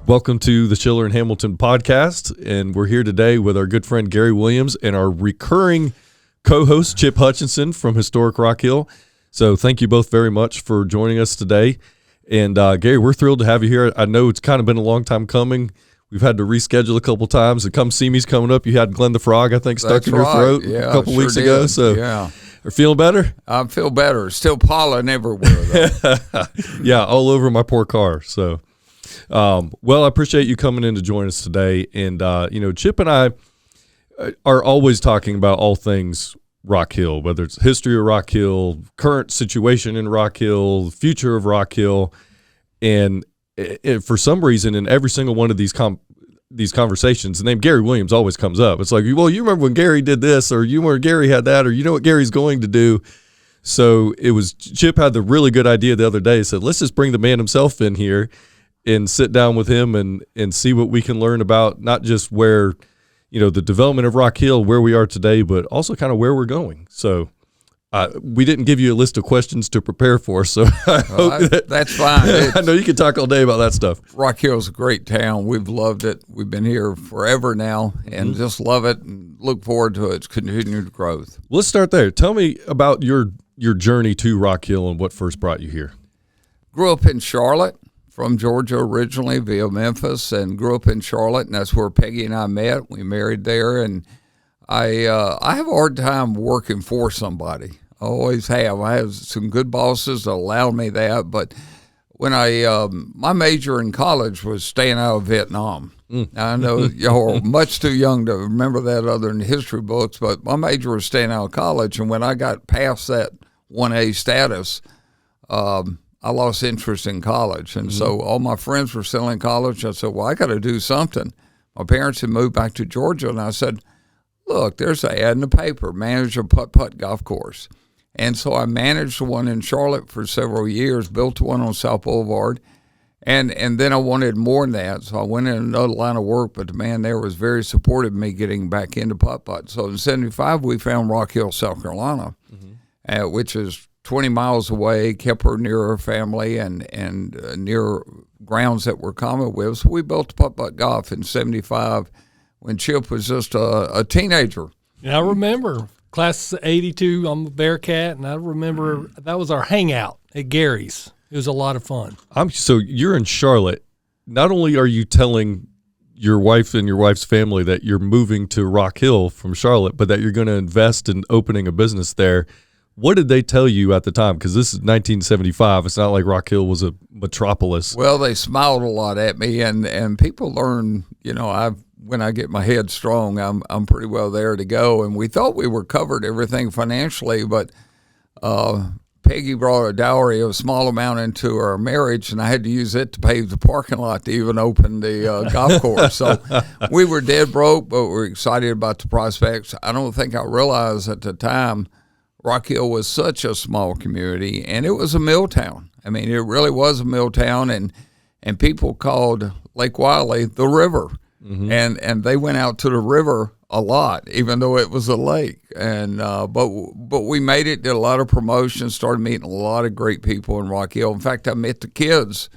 Welcome to the Schiller Hamilton Podcast, and we're here today with our good friend Gary Williams and our recurring co-host Chip Hutchison from Historic Rock Hill. So thank you both very much for joining us today. And Gary, we're thrilled to have you here. I know it's kind of been a long time coming. We've had to reschedule a couple times. The Come See Me's coming up. You had Glenn the Frog, I think, stuck in your throat a couple weeks ago. So yeah. Are feeling better? I feel better. Still pollen everywhere, though. Yeah, all over my poor car. So, well, I appreciate you coming in to join us today. And, Chip and I are always talking about all things Rock Hill, whether it's history of Rock Hill, current situation in Rock Hill, the future of Rock Hill. And for some reason, in every single one of these conversations, the name Gary Williams always comes up. It's like, well, you remember when Gary did this, or you remember Gary had that, or you know what Gary's going to do. So it was Chip had the really good idea the other day. He said, let's just bring the man himself in here and sit down with him and see what we can learn about not just where, the development of Rock Hill, where we are today, but also kind of where we're going. So we didn't give you a list of questions to prepare for, so that's fine. I know you can talk all day about that stuff. Rock Hill's a great town. We've loved it. We've been here forever now and just love it and look forward to its continued growth. Let's start there. Tell me about your journey to Rock Hill and what first brought you here. Grew up in Charlotte, from Georgia originally via Memphis, and grew up in Charlotte, and that's where Peggy and I met. We married there, and I have a hard time working for somebody. I always have. I have some good bosses that allowed me that, but when my major in college was staying out of Vietnam. I know y'all are much too young to remember that other than history books, but my major was staying out of college, and when I got past that 1A status, I lost interest in college. And so all my friends were still in college. I said, well, I got to do something. My parents had moved back to Georgia, and I said, look, there's an ad in the paper, manage a putt-putt golf course. And so I managed one in Charlotte for several years, built one on South Boulevard, and then I wanted more than that. So I went in another line of work, but the man there was very supportive of me getting back into putt-putt. So in 75, we found Rock Hill, South Carolina, which is 20 miles away, kept her near her family and near grounds that were common with. So we built Putt-Putt Golf in 75 when Chip was just a teenager. And I remember class of 82 on the Bearcat, and I remember that was our hangout at Gary's. It was a lot of fun. So you're in Charlotte. Not only are you telling your wife and your wife's family that you're moving to Rock Hill from Charlotte, but that you're going to invest in opening a business there. What did they tell you at the time? Because this is 1975. It's not like Rock Hill was a metropolis. Well, they smiled a lot at me, and people learn, when I get my head strong, I'm pretty well there to go. And we thought we were covered everything financially, but Peggy brought a dowry of a small amount into our marriage, and I had to use it to pave the parking lot to even open the golf course. So we were dead broke, but we're excited about the prospects. I don't think I realized at the time Rock Hill was such a small community, and it was a mill town. I mean, it really was a mill town, and people called Lake Wiley the river, and they went out to the river a lot, even though it was a lake. And but we made it, did a lot of promotions, started meeting a lot of great people in Rock Hill. In fact, I met the kids.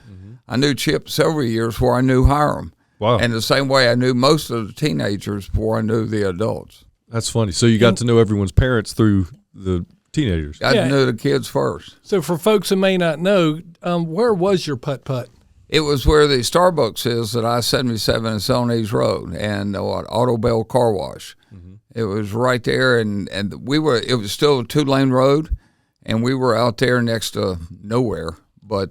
I knew Chip several years before I knew Hiram. Wow! And the same way I knew most of the teenagers before I knew the adults. That's funny. So you got to know everyone's parents through the teenagers. I knew the kids first. So for folks who may not know, where was your putt-putt? It was where the Starbucks is at I-77 and Sonny's Road and Auto Bell Car Wash. It was right there, and it was still a 2-lane road, and we were out there next to nowhere. But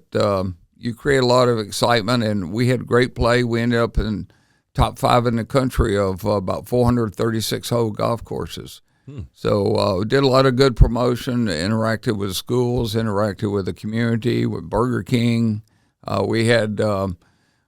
you create a lot of excitement, and we had great play. We ended up in top 5 in the country of about 436-hole golf courses. So we did a lot of good promotion, interacted with schools, interacted with the community, with Burger King. We had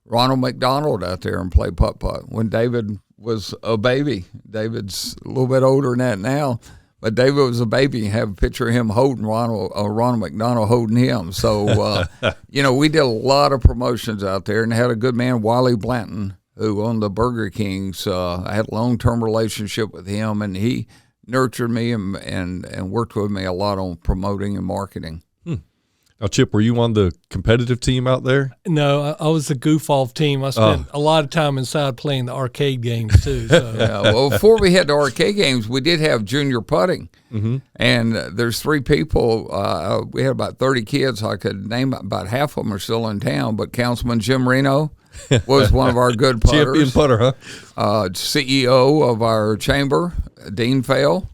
Ronald McDonald out there and play putt-putt when David was a baby. David's a little bit older than that now, but David was a baby. You have a picture of him holding Ronald McDonald holding him. So, we did a lot of promotions out there and had a good man, Wally Blanton, who owned the Burger Kings. I had a long-term relationship with him, and he nurtured me and worked with me a lot on promoting and marketing. Now, Chip, were you on the competitive team out there? No, I was the goof-off team. I spent a lot of time inside playing the arcade games, too. So. Yeah, well, before we had the arcade games, we did have junior putting. Mm-hmm. And there's 3 people. We had about 30 kids. I could name about half of them are still in town, but Councilman Jim Reno was one of our good putters. Champion putter, huh? CEO of our chamber, Dean Fell,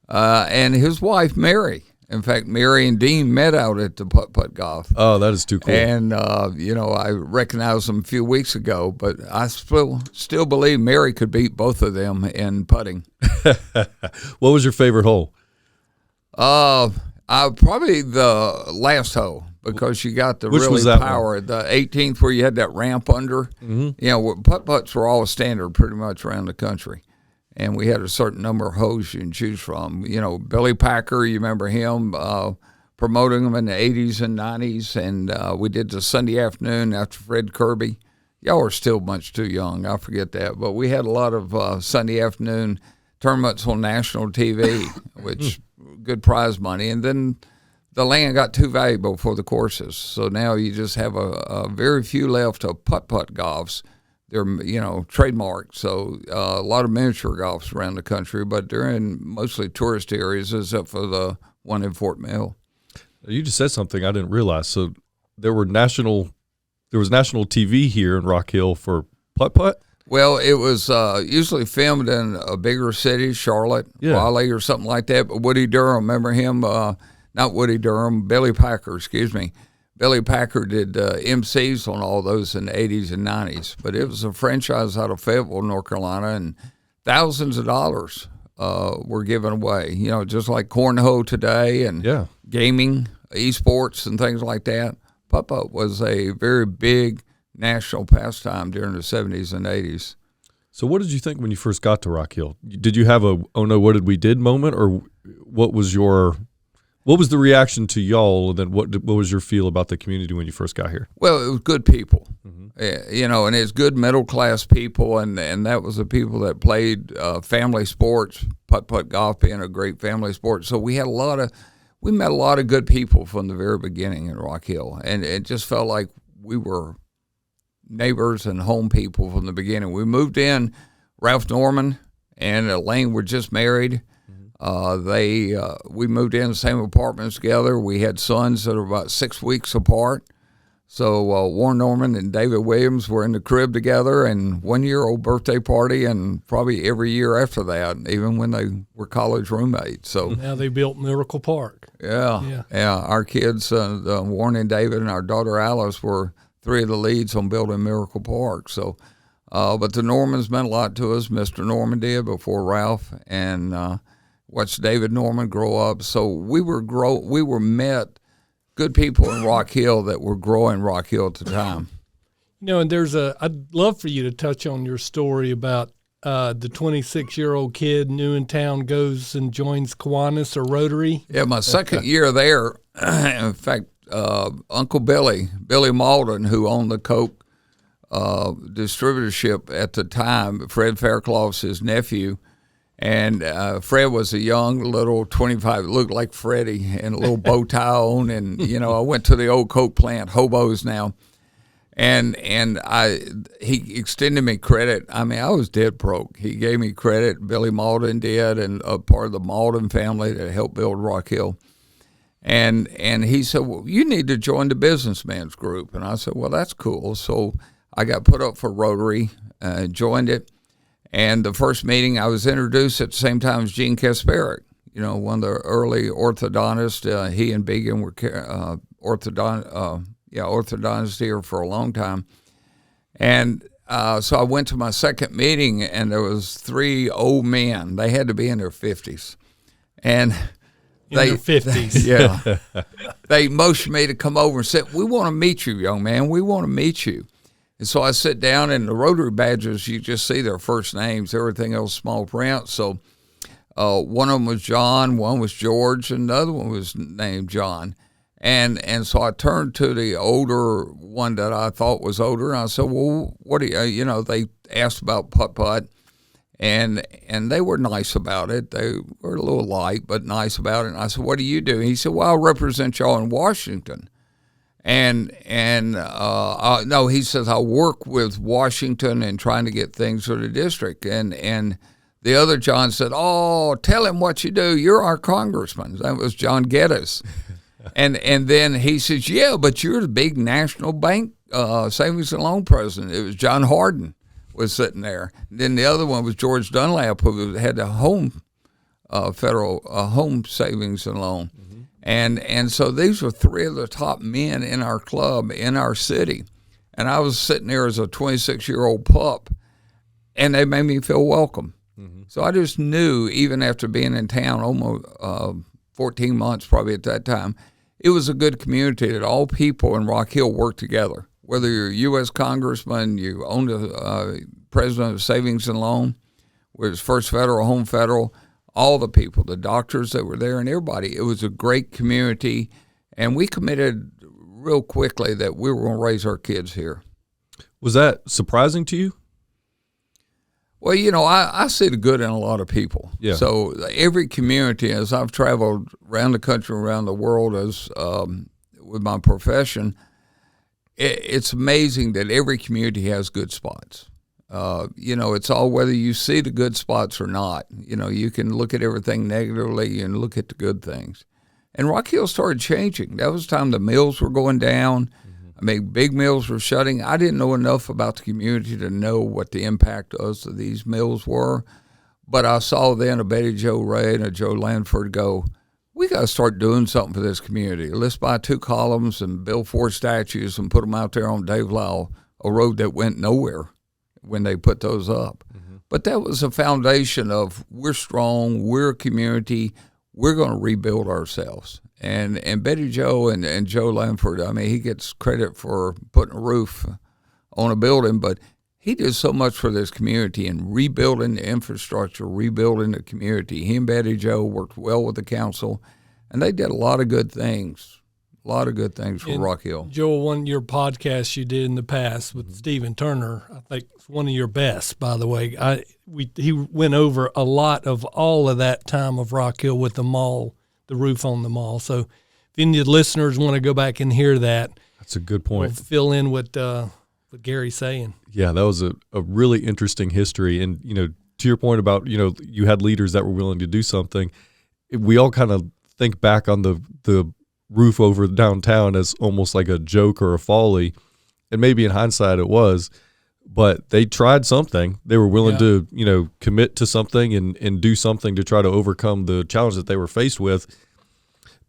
and his wife, Mary. In fact, Mary and Dean met out at the Putt-Putt Golf. Oh, that is too cool. And, I recognized them a few weeks ago, but I still believe Mary could beat both of them in putting. What was your favorite hole? Probably the last hole, because you got the Which really was that power. one? The 18th where you had that ramp under. Mm-hmm. Putt-putts were all standard pretty much around the country. And we had a certain number of holes you can choose from. Billy Packer, you remember him, promoting them in the 80s and 90s. And we did the Sunday afternoon after Fred Kirby. Y'all are still much too young. I forget that. But we had a lot of Sunday afternoon tournaments on national TV, which good prize money. And then the land got too valuable for the courses. So now you just have a very few left of putt-putt golfs. They're, trademarked. So a lot of miniature golfs around the country, but they're in mostly tourist areas, except for the one in Fort Mill. You just said something I didn't realize. So there was national TV here in Rock Hill for putt-putt? Well, it was usually filmed in a bigger city, Charlotte, Raleigh, or something like that. But Woody Durham, remember him? Not Woody Durham, Billy Packer, excuse me. Billy Packer did MCs on all those in the 80s and 90s. But it was a franchise out of Fayetteville, North Carolina, and thousands of dollars were given away. Just like Cornhole today and gaming, esports, and things like that. Putt-putt was a very big national pastime during the 70s and 80s. So what did you think when you first got to Rock Hill? Did you have a, oh no, what did we did moment? Or what was the reaction to y'all? And then what was your feel about the community when you first got here? Well, it was good people, and it's good middle-class people, and that was the people that played family sports, putt-putt golf being a great family sport. So we met a lot of good people from the very beginning in Rock Hill, and it just felt like we were neighbors and home people from the beginning. We moved in, Ralph Norman and Elaine were just married. We moved in the same apartments together. We had sons that were about 6 weeks apart. So Warren Norman and David Williams were in the crib together, and 1-year-old birthday party, and probably every year after that, even when they were college roommates. So now they built Miracle Park. Yeah. Our kids, Warren and David and our daughter Alice, were 3 of the leads on building Miracle Park. So, but the Normans meant a lot to us. Mr. Norman did before Ralph, and watched David Norman grow up. So we were met good people in Rock Hill that were growing Rock Hill at the time. And I'd love for you to touch on your story about the 26-year-old kid new in town goes and joins Kiwanis or Rotary. Yeah, my second year there, in fact, Uncle Billy Malden, who owned the Coke distributorship at the time, Fred Fairclough's his nephew, and Fred was a young little 25, looked like Freddie, and a little bow tie on, and I went to the old Coke plant, Hobos now, and he extended me credit. I mean, I was dead broke. He gave me credit, Billy Malden did, and a part of the Malden family that helped build Rock Hill. And he said, well, you need to join the businessman's group. And I said, well, that's cool. So I got put up for Rotary, joined it. And the first meeting, I was introduced at the same time as Gene Kasparic, one of the early orthodontists. He and Began were orthodontists here for a long time. And so I went to my second meeting, and there was 3 old men. They had to be in their 50s. And their 50s. Yeah. They motioned me to come over and said, we want to meet you, young man. We want to meet you. And so I sit down, and the Rotary badges, you just see their first names, everything else small print. So one of them was John, one was George, and the other one was named John. And so I turned to the older one that I thought was older, and I said, well, what do you, they asked about putt-putt, and they were nice about it. They were a little light, but nice about it. And I said, what do you do? And he said, well, I represent y'all in Washington. No, he says, I'll work with Washington and trying to get things for the district. And the other John said, oh, tell him what you do. You're our congressman. That was John Geddes. and then he says, yeah, but you're the big national bank savings and loan president. It was John Hardin was sitting there. Then the other one was George Dunlap, who had the federal home savings and loan. And so these were three of the top men in our club, in our city. And I was sitting there as a 26-year-old pup, and they made me feel welcome. So I just knew, even after being in town almost 14 months probably at that time, it was a good community that all people in Rock Hill worked together. Whether you're a U.S. congressman, you owned a president of savings and loan, was First Federal, Home Federal, all the people, the doctors that were there and everybody. It was a great community, and we committed real quickly that we were going to raise our kids here. Was that surprising to you? Well, I see the good in a lot of people. Yeah. So every community, as I've traveled around the country, around the world as with my profession, it's amazing that every community has good spots. It's all whether you see the good spots or not. You can look at everything negatively and look at the good things. And Rock Hill started changing. That was the time the mills were going down. I mean, big mills were shutting. I didn't know enough about the community to know what the impact of these mills were. But I saw then a Betty Jo Ray and a Joe Lanford go, we got to start doing something for this community. Let's buy 2 columns and build 4 statues and put them out there on Dave Lyle, a road that went nowhere when they put those up. But that was a foundation of we're strong, we're a community, we're going to rebuild ourselves. And Betty Jo and Joe Lanford, I mean, he gets credit for putting a roof on a building, but he did so much for this community and rebuilding the infrastructure, rebuilding the community. He and Betty Jo worked well with the council, and they did a lot of good things. A lot of good things for Rock Hill. Joel, one of your podcasts you did in the past with Stephen Turner, I think it's one of your best, by the way. He went over a lot of all of that time of Rock Hill with the mall, the roof on the mall. So if any of the listeners want to go back and hear that, that's a good point. We'll fill in what Gary's saying. Yeah, that was a really interesting history. And, to your point about, you had leaders that were willing to do something. We all kind of think back on the roof over downtown as almost like a joke or a folly. And maybe in hindsight it was, but they tried something. They were willing to, commit to something and do something to try to overcome the challenge that they were faced with.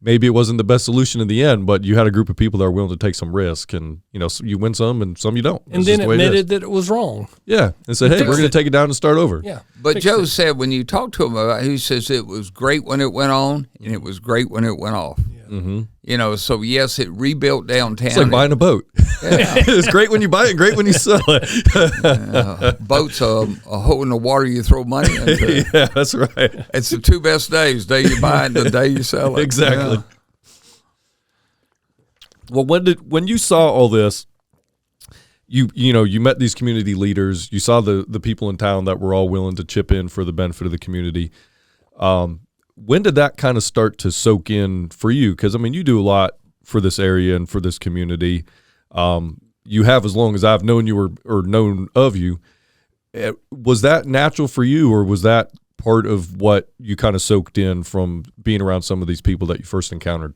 Maybe it wasn't the best solution in the end, but you had a group of people that are willing to take some risk, and you win some and some you don't. And then admitted that it was wrong. Yeah, and said, "Hey, we're going to take it down and start over." Yeah, but Joe said when you talk to him about it, he says it was great when it went on, and it was great when it went off. Yeah. So yes, it rebuilt downtown. It's like buying a boat. Yeah. It's great when you buy it, great when you sell it. Boat's a hole in the water you throw money into. Yeah, that's right. It's the 2 best days: day you buy it and the day you sell it. Exactly. Yeah. Well, when you saw all this, you met these community leaders. You saw the people in town that were all willing to chip in for the benefit of the community. When did that kind of start to soak in for you? Because, you do a lot for this area and for this community. You have as long as I've known you or known of you. Was that natural for you, or was that part of what you kind of soaked in from being around some of these people that you first encountered?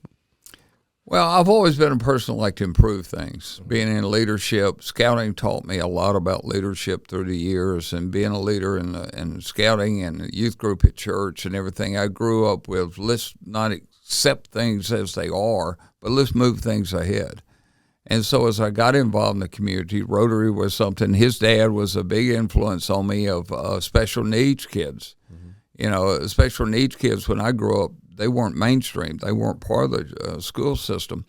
Well, I've always been a person that liked to improve things. Being in leadership, scouting taught me a lot about leadership through the years, and being a leader in scouting and the youth group at church and everything. I grew up with, let's not accept things as they are, but let's move things ahead. And so as I got involved in the community, Rotary was something. His dad was a big influence on me of special needs kids. Special needs kids, when I grew up, they weren't mainstream. They weren't part of the school system.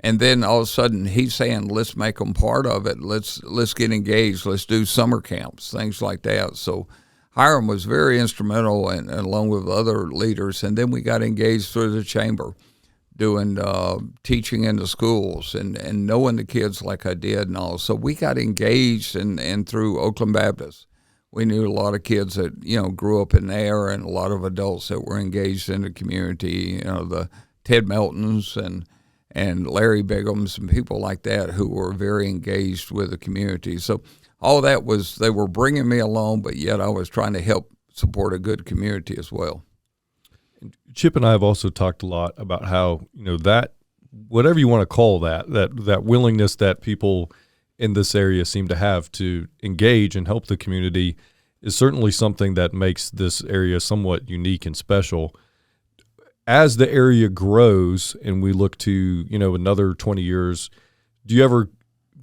And then all of a sudden he's saying, let's make them part of it. Let's get engaged. Let's do summer camps, things like that. So Hiram was very instrumental, and along with other leaders. And then we got engaged through the chamber, doing teaching in the schools and knowing the kids like I did and all. So we got engaged and through Oakland Baptist. We knew a lot of kids that, grew up in there, and a lot of adults that were engaged in the community, the Ted Meltons and and Larry Biggums and people like that who were very engaged with the community. So all that was, they were bringing me along, but yet I was trying to help support a good community as well. Chip and I have also talked a lot about how, that, whatever you want to call that willingness that people in this area seem to have to engage and help the community is certainly something that makes this area somewhat unique and special. As the area grows and we look to, another 20 years, do you ever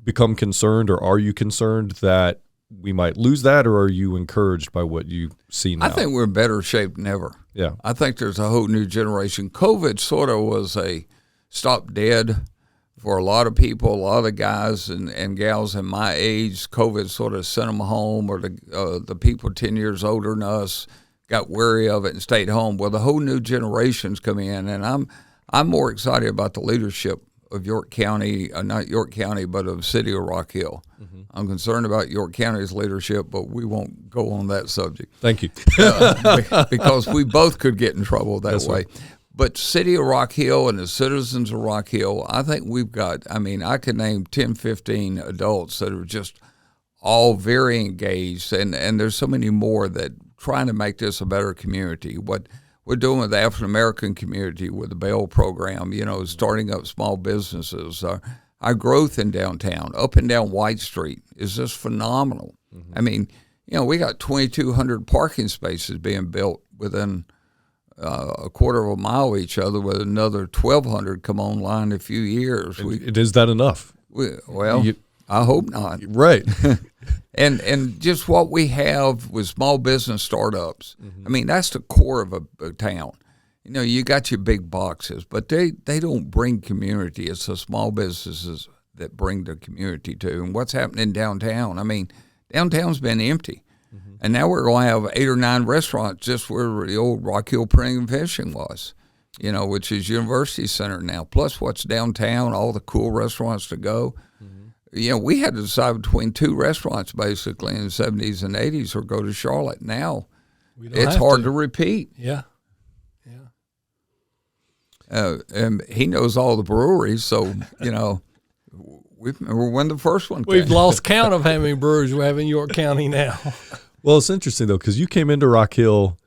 become concerned, or are you concerned that we might lose that, or are you encouraged by what you see now? I think we're in better shape than ever. Yeah. I think there's a whole new generation. COVID sort of was a stop dead for a lot of people, a lot of guys and gals in my age. COVID sort of sent them home, or the people 10 years older than us got wary of it and stayed home. Well, the whole new generation's come in, and I'm more excited about the leadership of York County, not York County, but of the city of Rock Hill. Mm-hmm. I'm concerned about York County's leadership, but we won't go on that subject. Thank you. Because we both could get in trouble that way. Right. But city of Rock Hill and the citizens of Rock Hill, I think we've got, I could name 10, 15 adults that are just all very engaged, and there's so many more that trying to make this a better community. What we're doing with the African American community with the Bell program, starting up small businesses. Our growth in downtown, up and down White Street, is just phenomenal. Mm-hmm. We got 2,200 parking spaces being built within a quarter of a mile of each other, with another 1,200 come online in a few years. Is that enough? I hope not. Right. And just what we have with small business startups, mm-hmm. That's the core of a town. You got your big boxes, but they don't bring community. It's the small businesses that bring the community to. And what's happening downtown? Downtown's been empty. Mm-hmm. And now we're going to have 8 or 9 restaurants just where the old Rock Hill Printing and Fishing was, which is University Center now. Plus what's downtown, all the cool restaurants to go. Mm-hmm. We had to decide between 2 restaurants basically in the 70s and 80s, or go to Charlotte. Now it's hard to repeat. Yeah. And he knows all the breweries, so, we're when the first one came. We've lost count of how many breweries we have in York County now. Well, it's interesting, though, because you came into Rock Hill,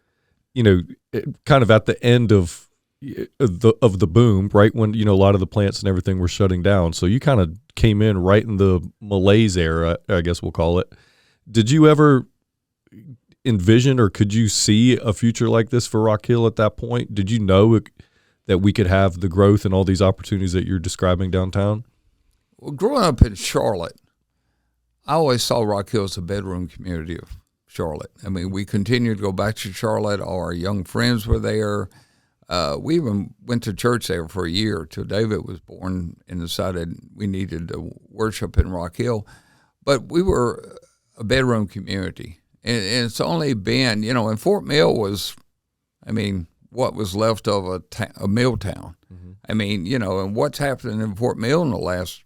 kind of at the end of the boom, right when, a lot of the plants and everything were shutting down. So you kind of came in right in the malaise era, I guess we'll call it. Did you ever envision, or could you see a future like this for Rock Hill at that point? Did you know that we could have the growth and all these opportunities that you're describing downtown? Well, growing up in Charlotte, I always saw Rock Hill as a bedroom community of Charlotte. We continued to go back to Charlotte. All our young friends were there. We even went to church there for a year till David was born and decided we needed to worship in Rock Hill. But we were a bedroom community. And it's only been, and Fort Mill was, what was left of a mill town. Mm-hmm. And what's happening in Fort Mill in the last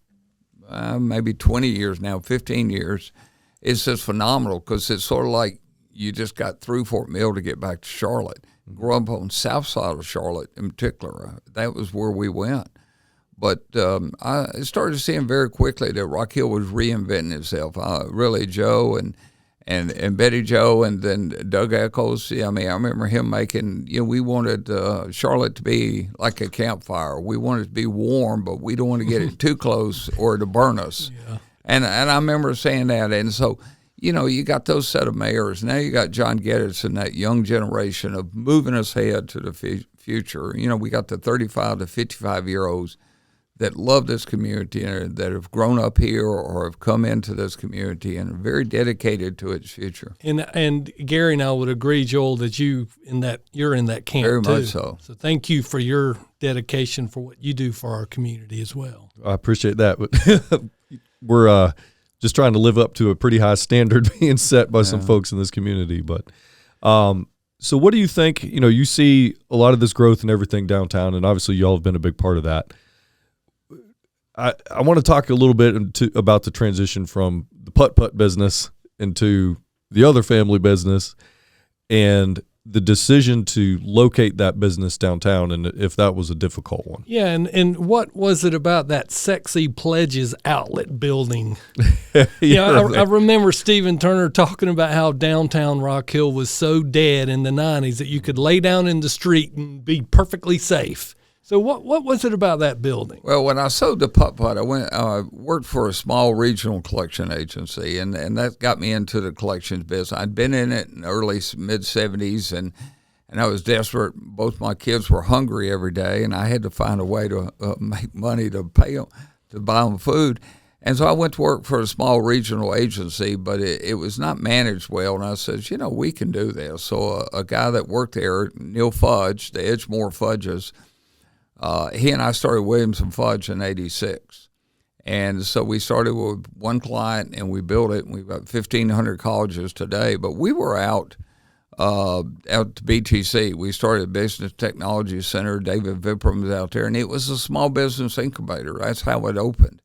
maybe 20 years now, 15 years, is just phenomenal, because it's sort of like you just got through Fort Mill to get back to Charlotte. Mm-hmm. Grew up on the south side of Charlotte in particular. That was where we went. But I started seeing very quickly that Rock Hill was reinventing itself. Really, Joe and Betty Joe, and then Doug Eccles. I remember him making, we wanted Charlotte to be like a campfire. We wanted it to be warm, but we don't want to get it too close or to burn us. Yeah. And I remember saying that. And so, you got those set of mayors. Now you got John Geddes and that young generation of moving us ahead to the future. We got the 35 to 55-year-olds that love this community and that have grown up here or have come into this community and are very dedicated to its future. And Gary and I would agree, Joel, that you're in that camp very too. Much so. So thank you for your dedication for what you do for our community as well. I appreciate that, but we're just trying to live up to a pretty high standard being set by some folks in this community. But so what do you think? You see a lot of this growth and everything downtown, and obviously y'all have been a big part of that. I want to talk a little bit about the transition from the putt-putt business into the other family business. And the decision to locate that business downtown, and if that was a difficult one. Yeah, and what was it about that sexy Pledges outlet building? I remember Stephen Turner talking about how downtown Rock Hill was so dead in the 90s that you could lay down in the street and be perfectly safe. So what was it about that building? Well, when I sold the Putt-Putt, I worked for a small regional collection agency, and that got me into the collections business. I'd been in it in the early, mid-'70s, and I was desperate. Both my kids were hungry every day, and I had to find a way to make money to pay them, to buy them food. And so I went to work for a small regional agency, but it was not managed well. And I said, we can do this. So a guy that worked there, Neil Fudge, the Edgemore Fudges, he and I started Williams Fudge in '86. And so we started with one client, and we built it. And we've got 1,500 colleges today. But we were out to BTC. We started a Business Technology Center. David Vipram was out there. And it was a small business incubator. That's how it opened.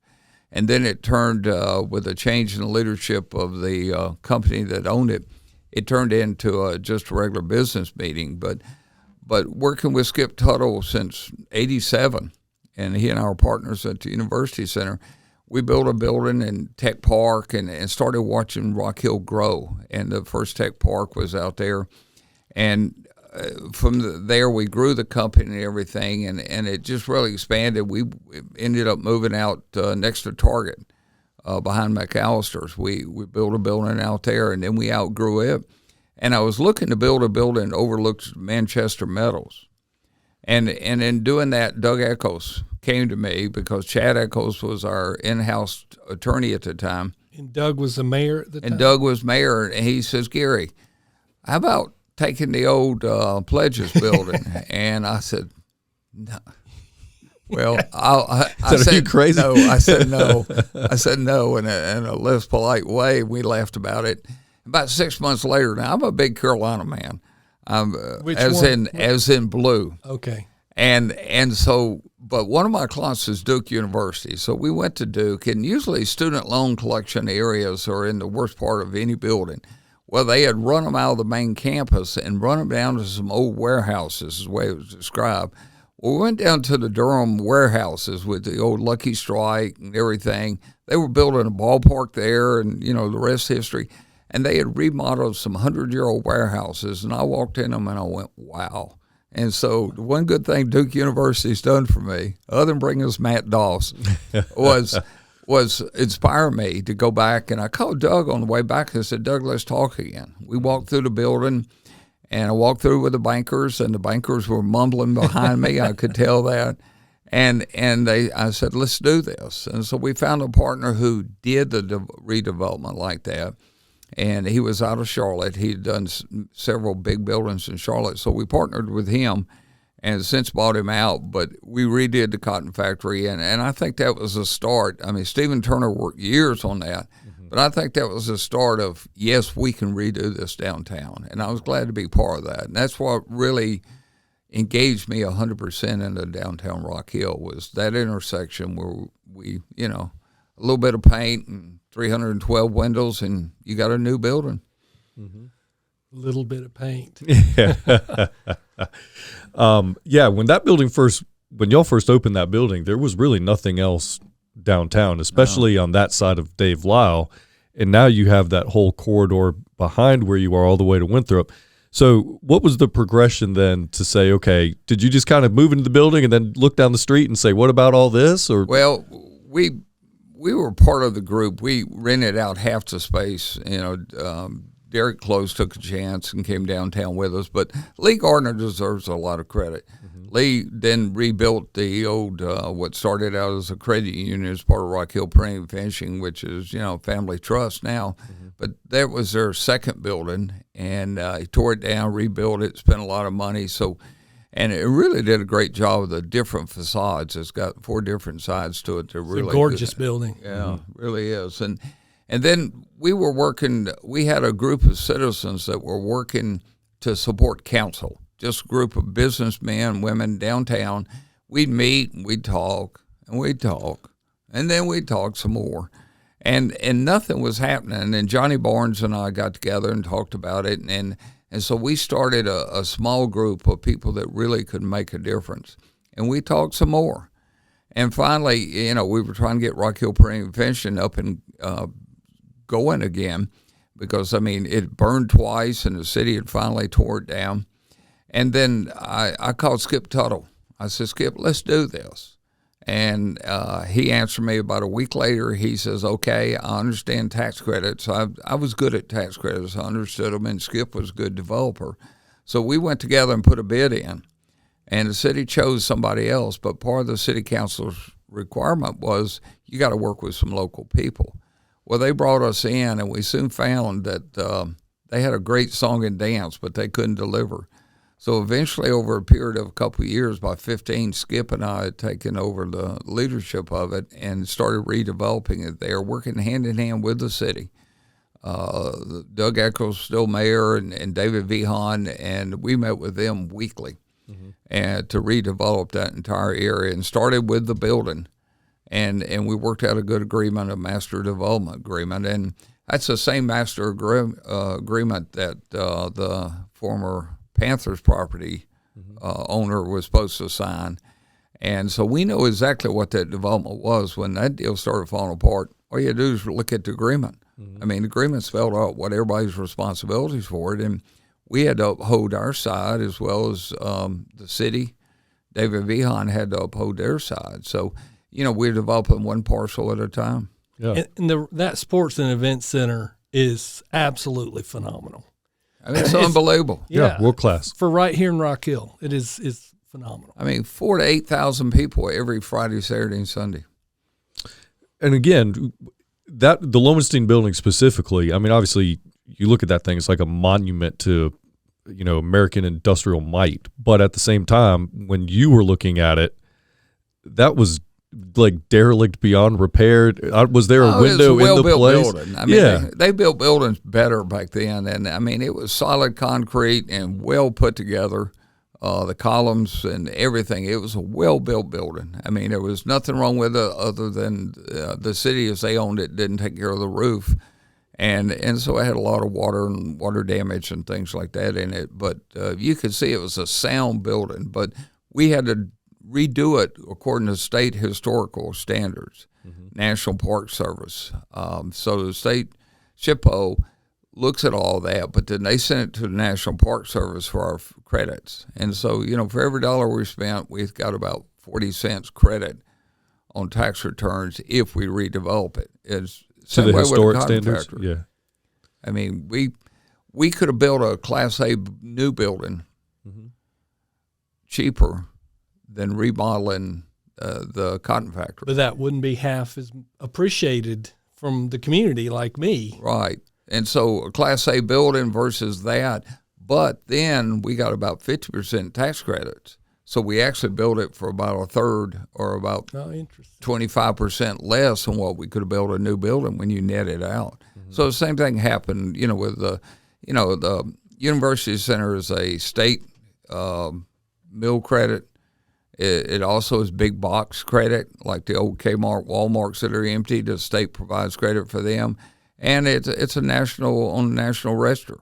And then it turned, with a change in the leadership of the company that owned it, it turned into just a regular business meeting. But working with Skip Tuttle since '87, and he and I were partners at the University Center, we built a building in Tech Park and started watching Rock Hill grow. And the first Tech Park was out there. And from there, we grew the company and everything, and it just really expanded. We ended up moving out next to Target behind McAllister's. We built a building out there, and then we outgrew it. And I was looking to build a building that overlooks Manchester Metals. And in doing that, Doug Echoes came to me because Chad Echoes was our in-house attorney at the time. And Doug was the mayor at the time? And Doug was mayor, and he says, Gary, how about taking the old Pledges building? And I said, no. Well, I said, are you crazy? No. I said no. I said no in a less polite way. We laughed about it. About 6 months later, now I'm a big Carolina man, as in blue. Okay. And so, but one of my clients is Duke University. So we went to Duke, and usually student loan collection areas are in the worst part of any building. Well, they had run them out of the main campus and run them down to some old warehouses, is the way it was described. Well, we went down to the Durham warehouses with the old Lucky Strike and everything. They were building a ballpark there, and, the rest history. And they had remodeled some 100-year-old warehouses, and I walked in them and I went, wow. And so the one good thing Duke University's done for me, other than bringing us Matt Doss, was inspire me to go back. And I called Doug on the way back and said, Doug, let's talk again. We walked through the building, and I walked through with the bankers, and the bankers were mumbling behind me. I could tell that. And I said, let's do this. And so we found a partner who did the redevelopment like that. And he was out of Charlotte. He'd done several big buildings in Charlotte. So we partnered with him and since bought him out. But we redid the cotton factory, and I think that was a start. I mean, Stephen Turner worked years on that. Mm-hmm. But I think that was the start of, yes, we can redo this downtown. And I was glad to be part of that. And that's what really engaged me 100% into downtown Rock Hill, was that intersection where we, a little bit of paint and 312 windows, and you got a new building. Mm-hmm. A little bit of paint. When y'all first opened that building, there was really nothing else downtown, especially on that side of Dave Lyle. And now you have that whole corridor behind where you are all the way to Winthrop. So what was the progression then to say, okay, did you just kind of move into the building and then look down the street and say, what about all this? Or well, we were part of the group. We rented out half the space. Derek Close took a chance and came downtown with us. But Lee Gardner deserves a lot of credit. Mm-hmm. Lee then rebuilt the old, what started out as a credit union as part of Rock Hill Printing and Finishing, which is, Family Trust now. Mm-hmm. But that was their second building, and he tore it down, rebuilt it, spent a lot of money. And it really did a great job of the different facades. It's got 4 different sides to it. They're really it's a gorgeous building. Yeah, really is. And then we had a group of citizens that were working to support council, just a group of businessmen, women downtown. We'd meet and we'd talk, and then we'd talk some more. And nothing was happening. And Johnny Barnes and I got together and talked about it, and And so we started a small group of people that really could make a difference. And we talked some more. And finally, we were trying to get Rock Hill Prevention up and going again because, it burned twice and the city had finally tore it down. And then I called Skip Tuttle. I said, Skip, let's do this. And he answered me about a week later. He says, okay, I understand tax credits. I was good at tax credits. I understood them, and Skip was a good developer. So we went together and put a bid in. And the city chose somebody else, but part of the city council's requirement was you got to work with some local people. Well, they brought us in, and we soon found that they had a great song and dance, but they couldn't deliver. So eventually, over a period of a couple of years, by 15, Skip and I had taken over the leadership of it and started redeveloping it there, working hand in hand with the city. Doug Eccles, still mayor, and David V. Hahn, and we met with them weekly and to redevelop that entire area, and started with the building. And we worked out a good agreement, a master development agreement. And that's the same master agreement that the former Panthers property owner was supposed to sign. And so we know exactly what that development was. When that deal started falling apart, all you had to do is look at the agreement. The agreement spelled out what everybody's responsibilities for it, and we had to uphold our side as well as the city. David V. Hahn had to uphold their side. So, we're developing one parcel at a time. Yeah. And that sports and event center is absolutely phenomenal. It's unbelievable. Yeah, world class. For right here in Rock Hill, it's phenomenal. 4,000 to 8,000 people every Friday, Saturday, and Sunday. And again, the Lowenstein building specifically, obviously you look at that thing, it's like a monument to, American industrial might. But at the same time, when you were looking at it, that was like derelict beyond repair. Was there a window in the place? Building. They built buildings better back then, and it was solid concrete and well put together. The columns and everything. It was a well built building. There was nothing wrong with it other than the city, as they owned it, didn't take care of the roof, and so it had a lot of water damage and things like that in it. But you could see it was a sound building. But we had to redo it according to state historical standards, National Park Service. So the state SHPO looks at all that, but then they send it to the National Park Service for our credits. And so, for every dollar we spent, we've got about 40 cents credit on tax returns if we redevelop it. It's to the way historic with the standards? contractor. Yeah. We could have built a Class A new building cheaper than remodeling the cotton factory. But that wouldn't be half as appreciated from the community like me. Right. And so a Class A building versus that, but then we got about 50% tax credits. So we actually built it for about a third or about 25% less than what we could have built a new building when you net it out. So the same thing happened, with the University Center is a state mill credit. It also is big box credit, like the old Kmart, Walmarts that are empty. The state provides credit for them. And it's on the national register.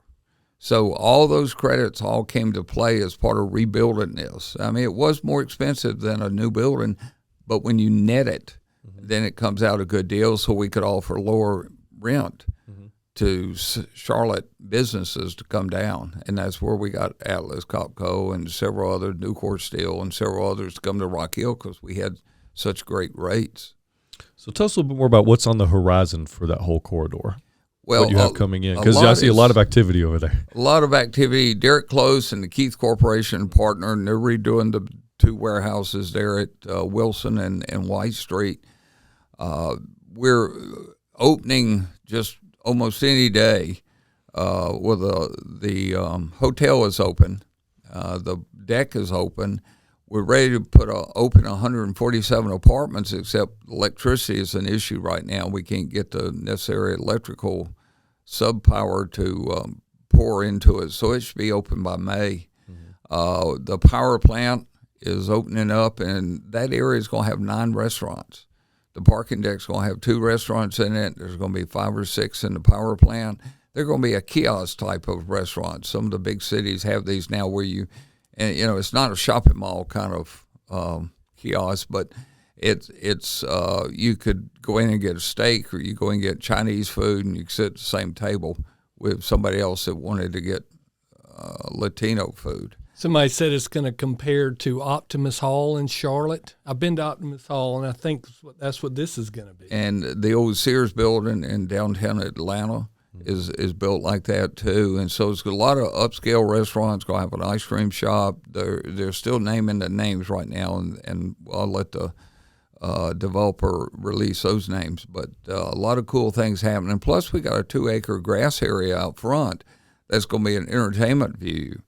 So all those credits all came to play as part of rebuilding this. It was more expensive than a new building, but when you net it, then it comes out a good deal, so we could offer lower rent to Charlotte businesses to come down. And that's where we got Atlas Copco and several other, Nucor Steel and several others to come to Rock Hill because we had such great rates. So tell us a little bit more about what's on the horizon for that whole corridor. Well, what you have coming in, because I see a lot of activity over there. A lot of activity. Derek Close and the Keith Corporation partner, and they're redoing the two warehouses there at Wilson and White Street. We're opening just almost any day. With the hotel is open, the deck is open. We're ready to open 147 apartments, except electricity is an issue right now. We can't get the necessary electrical sub-power to pour into it, so it should be open by May. The power plant is opening up, and that area is going to have 9 restaurants. The parking deck's going to have 2 restaurants in it. There's going to be 5 or 6 in the power plant. they're going to be a kiosk type of restaurant. Some of the big cities have these now where it's not a shopping mall kind of kiosk, but it's you could go in and get a steak, or you go in and get Chinese food, and you can sit at the same table with somebody else that wanted to get Latino food. Somebody said it's going to compare to Optimus Hall in Charlotte. I've been to Optimus Hall, and I think that's what this is going to be. And the old Sears building in downtown Atlanta is built like that too. And so it's a lot of upscale restaurants. Going to have an ice cream shop. They're still naming the names right now, and I'll let the developer release those names. But a lot of cool things happening. Plus, we got a 2-acre grass area out front that's going to be an entertainment view.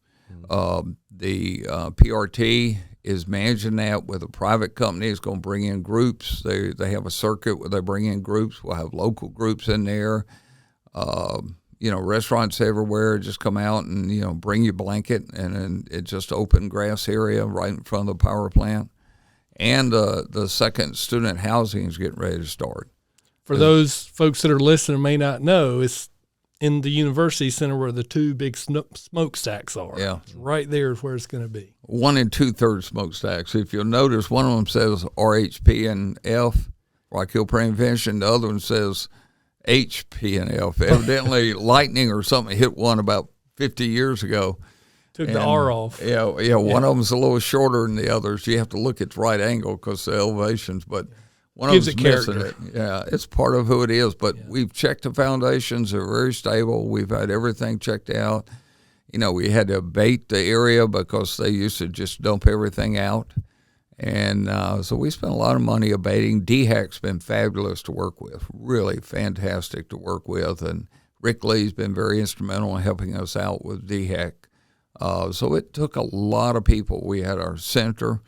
The PRT is managing that with a private company. It's going to bring in groups. They have a circuit where they bring in groups. We'll have local groups in there. Restaurants everywhere just come out and, bring you a blanket, and it's just open grass area right in front of the power plant. And the second student housing is getting ready to start. For those folks that are listening may not know, it's in the University Center where the 2 big smokestacks are. Yeah. It's right there is where it's going to be. 1 2/3 smokestacks. If you'll notice, one of them says RHP and F, Rock Hill Prevention. The other one says HP and F. Evidently, lightning or something hit one about 50 years ago. Took the R off. Yeah. One of them's a little shorter than the others. You have to look at the right angle because the elevations, but one Gives of it them's missing character. it. Yeah, it's part of who it is. But we've checked the foundations; they're very stable. We've had everything checked out. We had to abate the area because they used to just dump everything out, and so we spent a lot of money abating. DHAC's been fabulous to work with, really fantastic to work with, and Rick Lee's been very instrumental in helping us out with DHAC. So it took a lot of people. We had our senator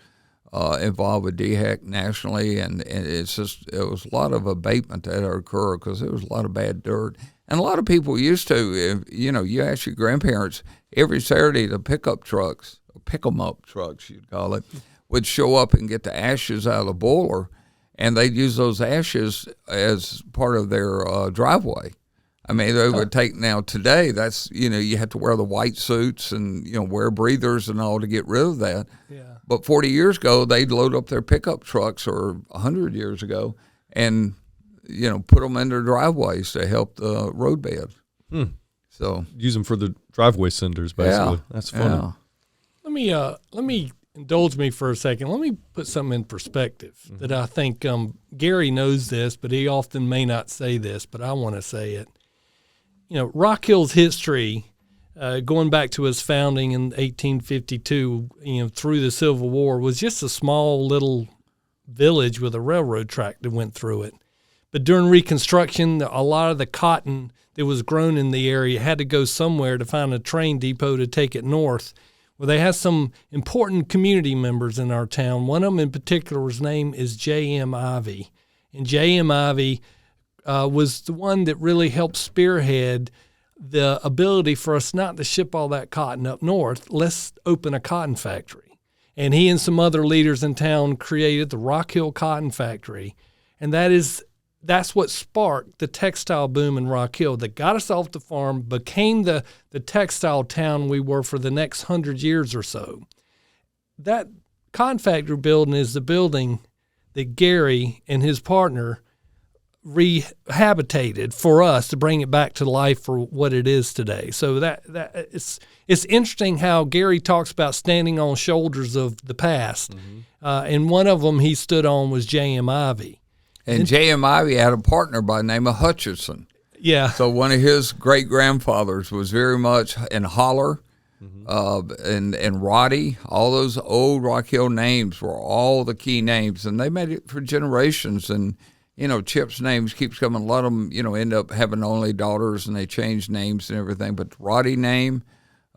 involved with DHAC nationally, and it was a lot of abatement that occurred because there was a lot of bad dirt. And a lot of people used to, you ask your grandparents, every Saturday the pickup trucks, pick-em-up trucks you'd call it, would show up and get the ashes out of the boiler, and they'd use those ashes as part of their driveway. I mean, they would take, now today, that's, you have to wear the white suits and, wear breathers and all to get rid of that. Yeah. But 40 years ago, they'd load up their pickup trucks, or 100 years ago, and, put them in their driveways to help the roadbed. So Use them for the driveway cinders, basically. Yeah. That's funny. Yeah. Let me indulge me for a second. Let me put something in perspective that I think Gary knows this, but he often may not say this, but I want to say it. Rock Hill's history, going back to its founding in 1852, through the Civil War, was just a small little village with a railroad track that went through it. But during Reconstruction, a lot of the cotton that was grown in the area had to go somewhere to find a train depot to take it north. Well, they have some important community members in our town. One of them in particular, his name is J.M. Ivey. And J.M. Ivey was the one that really helped spearhead the ability for us not to ship all that cotton up north. Let's open a cotton factory. And he and some other leaders in town created the Rock Hill Cotton Factory. And that's what sparked the textile boom in Rock Hill that got us off the farm, became the textile town we were for the next 100 years or so. That cotton factory building is the building that Gary and his partner rehabilitated for us to bring it back to life for what it is today. So that it's interesting how Gary talks about standing on shoulders of the past, and one of them he stood on was J.M. Ivey. And J.M. Ivey had a partner by the name of Hutchison. Yeah. So one of his great-grandfathers was very much in Holler, and Roddy. All those old Rock Hill names were all the key names, and they made it for generations. And Chip's names keeps coming. A lot of them, end up having only daughters, and they change names and everything. But the Roddy name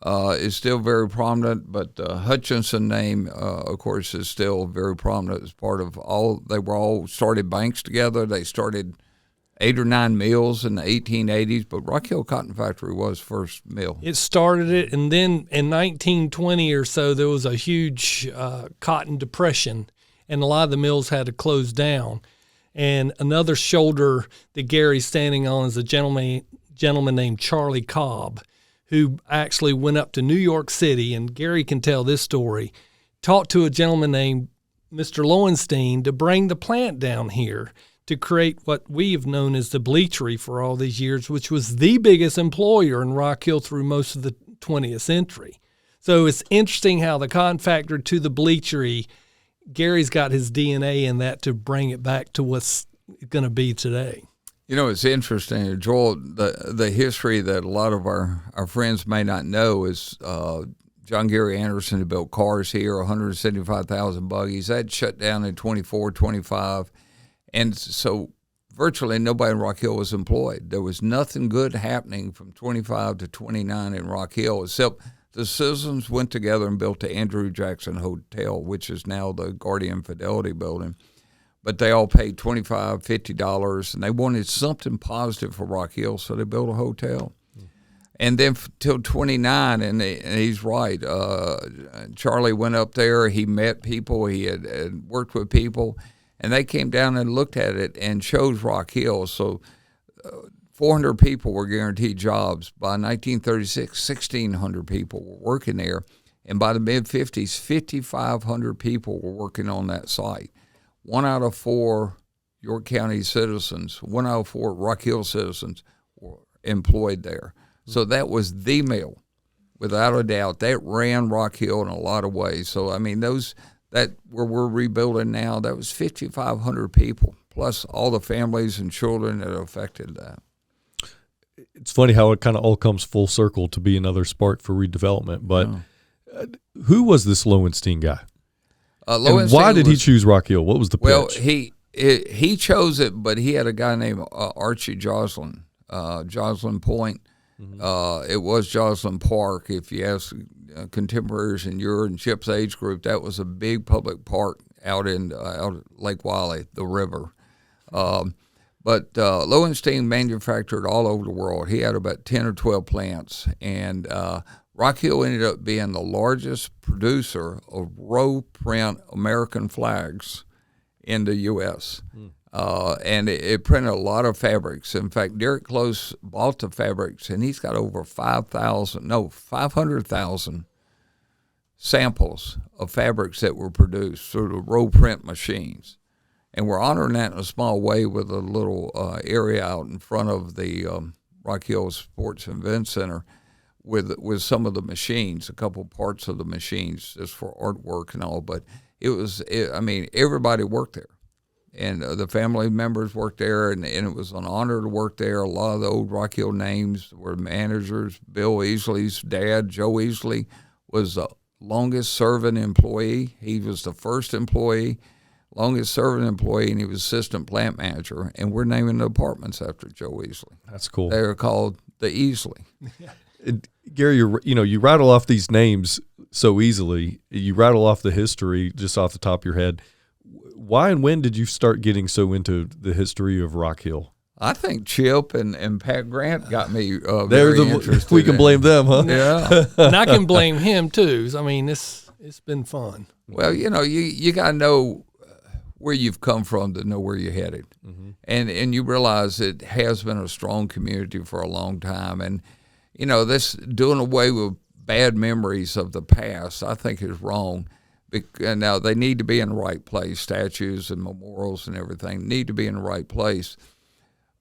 is still very prominent. But the Hutchinson name, of course, is still very prominent as part of all. They were all started banks together. They started 8 or 9 mills in the 1880s. But Rock Hill Cotton Factory was first mill. It started it, and then in 1920 or so, there was a huge cotton depression, and a lot of the mills had to close down. And another shoulder that Gary's standing on is a gentleman gentleman named Charlie Cobb, who actually went up to New York City, and Gary can tell this story, talked to a gentleman named Mr. Lowenstein to bring the plant down here to create what we have known as the Bleachery for all these years, which was the biggest employer in Rock Hill through most of the 20th century. So it's interesting how the cotton factory to the Bleachery, Gary's got his DNA in that to bring it back to what's going to be today. You know, it's interesting, Joel, the history that a lot of our friends may not know is John Gary Anderson had built cars here, 175,000 buggies. That shut down in 24, 25. And so virtually nobody in Rock Hill was employed. There was nothing good happening from 25 to 29 in Rock Hill, except the citizens went together and built the Andrew Jackson Hotel, which is now the Guardian Fidelity building. But they all paid $25, $50, and they wanted something positive for Rock Hill, so they built a hotel. And then till 29, and he's right, Charlie went up there, he met people, he had worked with people, and they came down and looked at it and chose Rock Hill. So 400 people were guaranteed jobs. By 1936, 1,600 people were working there. And by the mid-50s, 5,500 people were working on that site. 1 out of 4 York County citizens, 1 out of 4 Rock Hill citizens were employed there. So that was the mill, without a doubt. That ran Rock Hill in a lot of ways. So, I mean, that where we're rebuilding now, that was 5,500 people, plus all the families and children that affected that. It's funny how it kind of all comes full circle to be another spark for redevelopment. But who was this Lowenstein guy? And why did he choose Rock Hill? What was the pitch? Well, he chose it, but he had a guy named Archie Joslin, Joslin Point. It was Joslin Park. If you ask contemporaries in your and Chip's age group, that was a big public park out Lake Wylie, the river. But Lowenstein manufactured all over the world. He had about 10 or 12 plants, and Rock Hill ended up being the largest producer of row print American flags in the U.S. And it printed a lot of fabrics. In fact, Derek Close bought the fabrics, and he's got over 500,000 samples of fabrics that were produced through the row print machines. And we're honoring that in a small way with a little area out in front of the Rock Hill Sports and Event Center with some of the machines, a couple parts of the machines just for artwork and all. But everybody worked there. And the family members worked there, and it was an honor to work there. A lot of the old Rock Hill names were managers. Bill Easley's dad, Joe Easley, was the longest-serving employee. He was the first employee, longest-serving employee, and he was assistant plant manager. And we're naming the apartments after Joe Easley. That's cool. They are called the Easley. Gary, you rattle off these names so easily. You rattle off the history just off the top of your head. Why and when did you start getting so into the history of Rock Hill? I think Chip and Pat Grant got me very interested. We can blame them, huh? Yeah. And I can blame him too. I mean, it's been fun. Well, you got to know where you've come from to know where you're headed. Mm-hmm. And you realize it has been a strong community for a long time. And, this doing away with bad memories of the past, I think is wrong. And now they need to be in the right place. Statues and memorials and everything need to be in the right place.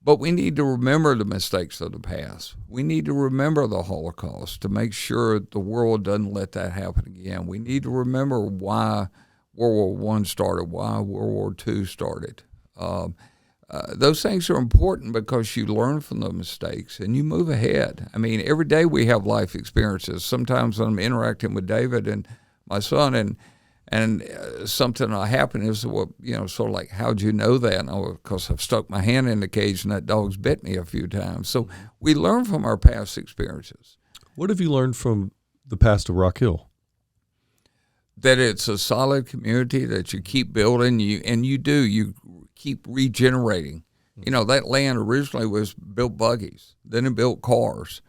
But we need to remember the mistakes of the past. We need to remember the Holocaust to make sure the world doesn't let that happen again. We need to remember why World War I started, why World War II started. Those things are important because you learn from the mistakes and you move ahead. I mean, every day we have life experiences. Sometimes when I'm interacting with David and my son and something will happen is, sort of like, how'd you know that? And because I've stuck my hand in the cage and that dog's bit me a few times. So we learn from our past experiences. What have you learned from the past of Rock Hill? That it's a solid community that you keep building, you keep regenerating. That land originally was built buggies, then it built cars,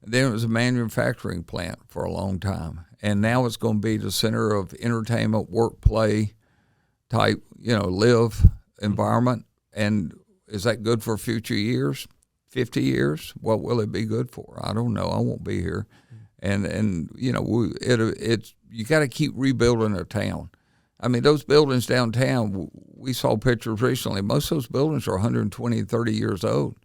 then it was a manufacturing plant for a long time. And now it's going to be the center of entertainment, work, play type, live environment. And is that good for future years? 50 years, what will it be good for? I don't know. I won't be here. And you know, it's you got to keep rebuilding a town. I mean, those buildings downtown, we saw pictures recently. Most of those buildings are 120, 30 years old.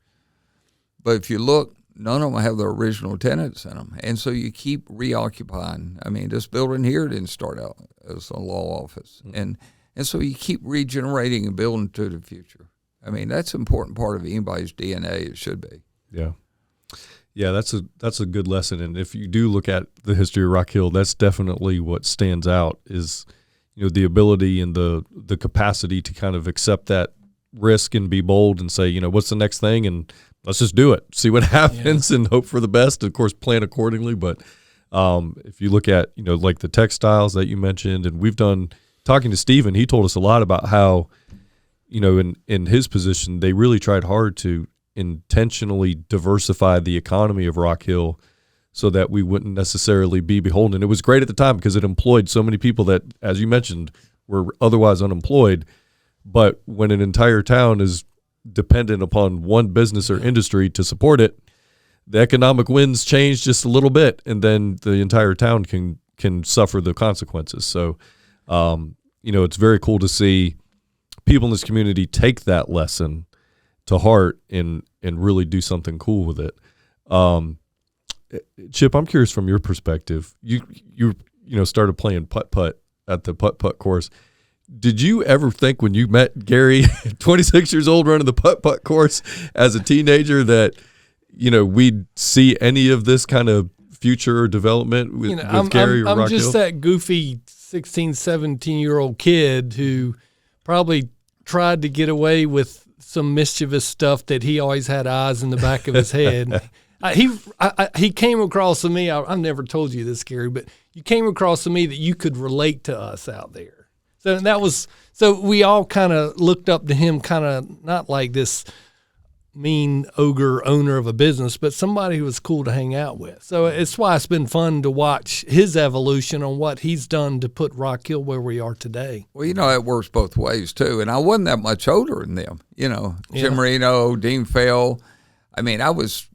But if you look, none of them have their original tenants in them. And so you keep reoccupying. I mean, this building here didn't start out as a law office. And so you keep regenerating and building to the future. I mean, that's an important part of anybody's DNA. It should be. Yeah. Yeah, that's a good lesson. And if you do look at the history of Rock Hill, that's definitely what stands out is, you know, the ability and the capacity to kind of accept that risk and be bold and say, you know, what's the next thing, and let's just do it, see what happens, and hope for the best. Of course, plan accordingly. But if you look at, you know, like the textiles that you mentioned, and we've done talking to Steven, he told us a lot about how, you know, in his position, they really tried hard to intentionally diversify the economy of Rock Hill so that we wouldn't necessarily be beholden. It was great at the time because it employed so many people that, as you mentioned, were otherwise unemployed. But when an entire town is dependent upon one business or industry to support it, the economic winds change just a little bit, and then the entire town can suffer the consequences. So, you know, it's very cool to see people in this community take that lesson to heart and really do something cool with it. Chip, I'm curious from your perspective. You started playing putt-putt at the Putt-Putt Course. Did you ever think when you met Gary, 26 years old, running the Putt-Putt Course as a teenager, that, you know, we'd see any of this kind of future development with Gary or Rock Hill? I'm just that goofy 16, 17-year-old kid who probably tried to get away with some mischievous stuff that he always had eyes in the back of his head. He came across to me. I've never told you this, Gary, but you came across to me that you could relate to us out there. So we all kind of looked up to him, kind of not like this mean ogre owner of a business, but somebody who was cool to hang out with. So it's why it's been fun to watch his evolution on what he's done to put Rock Hill where we are today. Well, you know, it works both ways too. And I wasn't that much older than them. You know, Jim Marino, Dean Fell. I mean, I was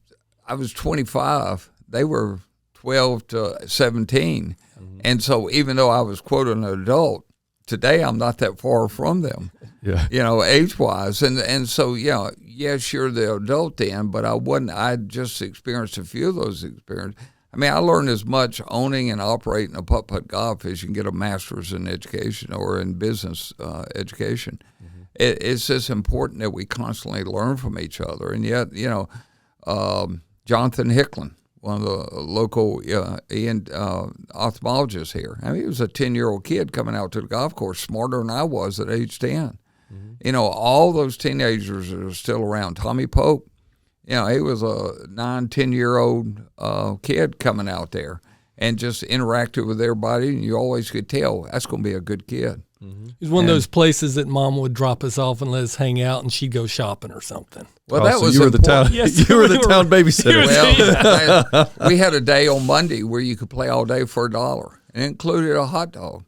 25. They were 12 to 17. Mm-hmm. And so even though I was, quote, an adult, today I'm not that far from them, you know, age-wise. And so, yes, you're the adult then, but I wasn't. I just experienced a few of those experiences. I mean, I learned as much owning and operating a putt-putt golf as you can get a master's in education or in business education. Mm-hmm. It's just important that we constantly learn from each other. And yet, you know, Jonathan Hicklin, one of the local ophthalmologists here. I mean, he was a 10-year-old kid coming out to the golf course, smarter than I was at age 10. Mm-hmm. You know, all those teenagers that are still around. Tommy Pope, you know, he was a 9, 10-year-old kid coming out there and just interacted with everybody, and you always could tell that's going to be a good kid. Mm-hmm. It was one of those places that Mom would drop us off and let us hang out, and she'd go shopping or something. Well, that was you were the town. Yes, you were the town babysitter. Well, we had a day on Monday where you could play all day for $1. It included a hot dog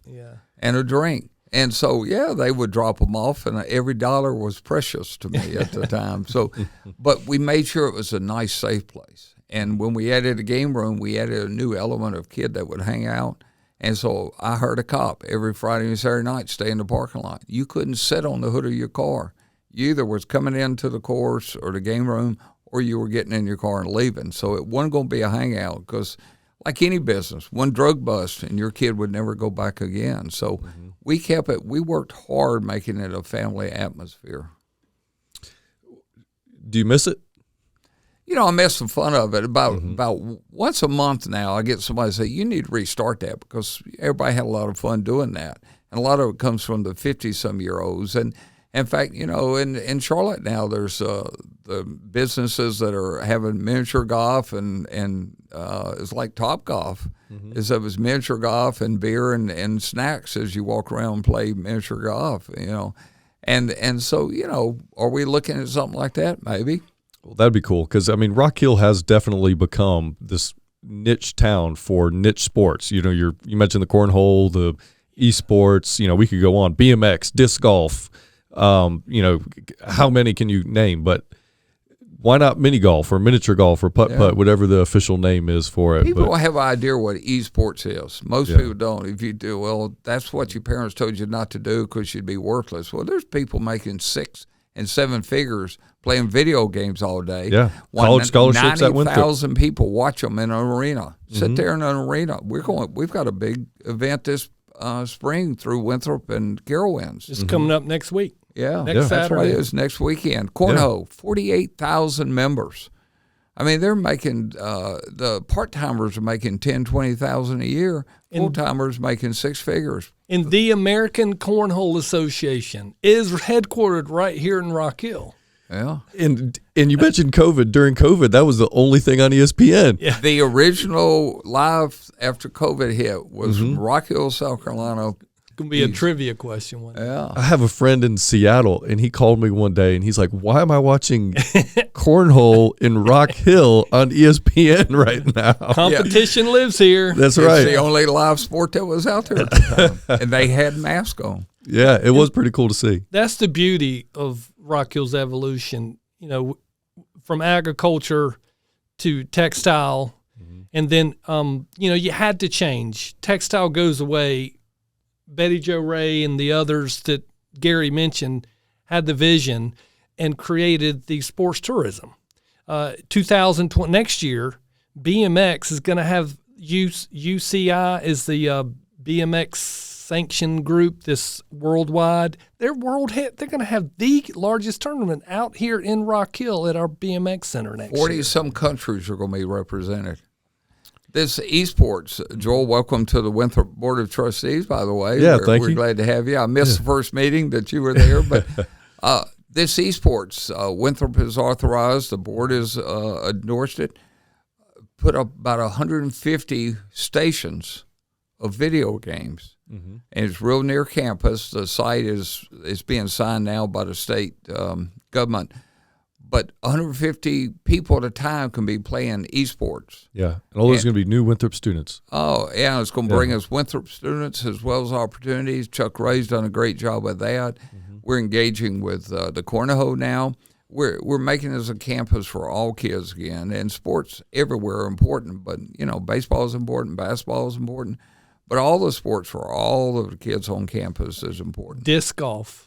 and a drink. And so, they would drop them off, and every dollar was precious to me at the time. So, but we made sure it was a nice, safe place. And when we added a game room, we added a new element of kid that would hang out. And so I heard a cop every Friday and Saturday night stay in the parking lot. You couldn't sit on the hood of your car. You either was coming into the course or the game room, or you were getting in your car and leaving. So it wasn't going to be a hangout because, like any business, one drug bust and your kid would never go back again. So we kept it. We worked hard making it a family atmosphere. Do you miss it? You know, I miss the fun of it. About once a month now, I get somebody say, you need to restart that because everybody had a lot of fun doing that. And a lot of it comes from the 50-some-year-olds. And, in fact, you know, in Charlotte now, there's the businesses that are having miniature golf and it's like Top Golf. Mm-hmm. It was miniature golf and beer and snacks as you walk around and play miniature golf, you know. And so, you know, are we looking at something like that? Maybe. Well, that'd be cool because, I mean, Rock Hill has definitely become this niche town for niche sports. You know, you mentioned the cornhole, the esports, you know, we could go on, BMX, disc golf, you know, how many can you name? But why not mini golf or miniature golf or putt-putt, whatever the official name is for it. People don't have an idea what esports is. Most people don't. If you do, well, that's what your parents told you not to do because you'd be worthless. Well, there's people making 6 and 7 figures playing video games all day. Yeah, college scholarships at Winthrop. 90,000 people watch them in an arena. Sit there in an arena. We've got a big event this spring through Winthrop and Carowinds. It's coming up next week. Yeah, next Saturday. That's what it is, next weekend. Cornhole, 48,000 members. I mean, they're making, the part-timers are making $10,000, $20,000 a year. Full-timers making 6 figures. And the American Cornhole Association is headquartered right here in Rock Hill. Yeah. And you mentioned COVID. During COVID, that was the only thing on ESPN. Yeah. The original live after COVID hit was Rock Hill, South Carolina. Going to be a trivia question one day. Yeah. I have a friend in Seattle, and he called me one day, and he's like, why am I watching Cornhole in Rock Hill on ESPN right now? Competition lives here. That's right. It's the only live sport that was out there at the time. And they had masks on. Yeah, it was pretty cool to see. That's the beauty of Rock Hill's evolution, you know, from agriculture to textile. And then, you know, you had to change. Textile goes away. Betty Jo Ray and the others that Gary mentioned had the vision and created the sports tourism. 2020, next year, BMX is going to have UCI is the BMX sanctioned group, this worldwide. They're going to have the largest tournament out here in Rock Hill at our BMX center next year. 40-some countries are going to be represented. This Esports, Joel, welcome to the Winthrop Board of Trustees, by the way. Yeah, thank you. We're glad to have you. I missed the first meeting that you were there, but this Esports, Winthrop has authorized, the board has endorsed it, put up about 150 stations of video games. And it's real near campus. The site is being signed now by the state government. But 150 people at a time can be playing esports. Yeah, and all those are going to be new Winthrop students. Oh, yeah, it's going to bring us Winthrop students as well as opportunities. Chuck Ray's done a great job with that. We're engaging with the Cornhole now. We're making this a campus for all kids again, and sports everywhere are important. But, you know, baseball is important, basketball is important. But all the sports for all of the kids on campus is important. Disc golf.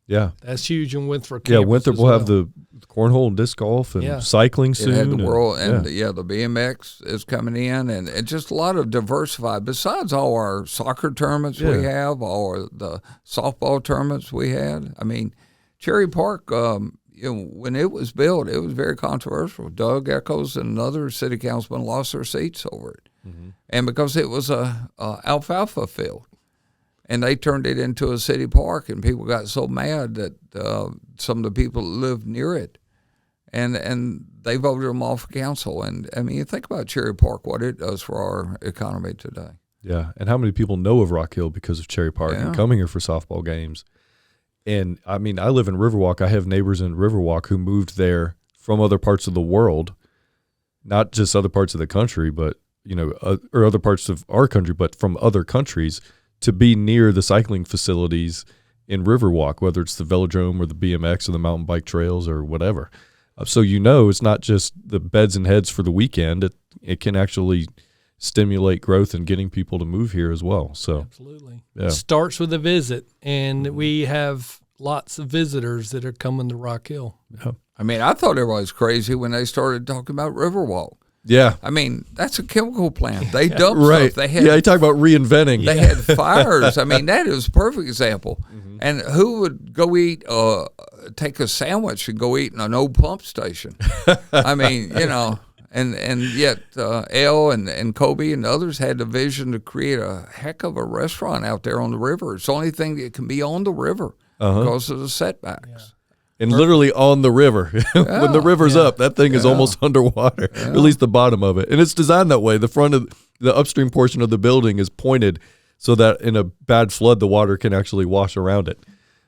Yeah. That's huge in Winthrop. Yeah, Winthrop will have the cornhole and disc golf and cycling soon. It had the world, and the BMX is coming in, and just a lot of diversified. Besides all our soccer tournaments we have, all the softball tournaments we had. I mean, Cherry Park, you know, when it was built, it was very controversial. Doug Echoes and another city councilman lost their seats over it, and because it was a alfalfa field. And they turned it into a city park, and people got so mad that some of the people that lived near it, and they voted them off council. And, I mean, you think about Cherry Park, what it does for our economy today. Yeah, and how many people know of Rock Hill because of Cherry Park and coming here for softball games. And, I mean, I live in Riverwalk. I have neighbors in Riverwalk who moved there from other parts of the world, not just other parts of the country, but, you know, or other parts of our country, but from other countries, to be near the cycling facilities in Riverwalk, whether it's the velodrome or the BMX or the mountain bike trails or whatever. So, you know, it's not just the beds and heads for the weekend. It can actually stimulate growth and getting people to move here as well. So absolutely. Yeah. It starts with a visit, and we have lots of visitors that are coming to Rock Hill. Yeah. I mean, I thought everybody was crazy when they started talking about Riverwalk. Yeah. I mean, that's a chemical plant. They dump stuff. They had, you talk about reinventing. They had fires. I mean, that is a perfect example. And who would go eat, take a sandwich and go eat in an old pump station? I mean, you know, and yet Elle and Kobe and others had the vision to create a heck of a restaurant out there on the river. It's the only thing that can be on the river because of the setbacks. Yeah. And literally on the river. When the river's up, that thing is almost underwater, or at least the bottom of it. And it's designed that way. The front of the upstream portion of the building is pointed so that in a bad flood, the water can actually wash around it,